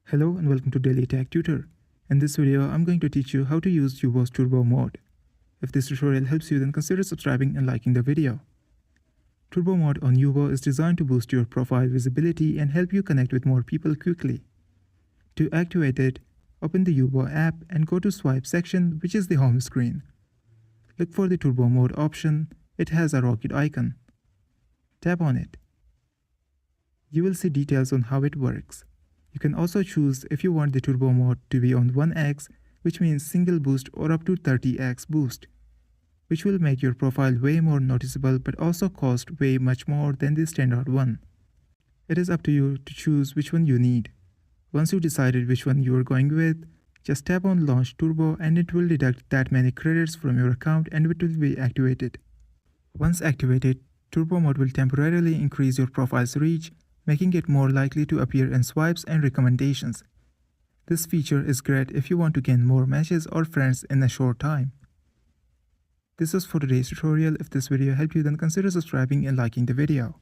Hello and welcome to Daily Tech Tutor. In this video, I'm going to teach you how to use Yubo's Turbo mode. If this tutorial helps you, then consider subscribing and liking the video. Turbo mode on Yubo is designed to boost your profile visibility and help you connect with more people quickly. To activate it, open the Yubo app and go to Swipe section, which is the home screen. Look for the Turbo mode option. It has a rocket icon. Tap on it. You will see details on how it works. You can also choose if you want the turbo mode to be on 1x, which means single boost, or up to 30x boost, which will make your profile way more noticeable but also cost way much more than the standard one. It is up to you to choose which one you need. Once you decided which one you are going with, just tap on Launch Turbo and it will deduct that many credits from your account and it will be activated. Once activated, Turbo mode will temporarily increase your profile's reach, making it more likely to appear in swipes and recommendations. This feature is great if you want to gain more matches or friends in a short time. This was for today's tutorial. If this video helped you, then consider subscribing and liking the video.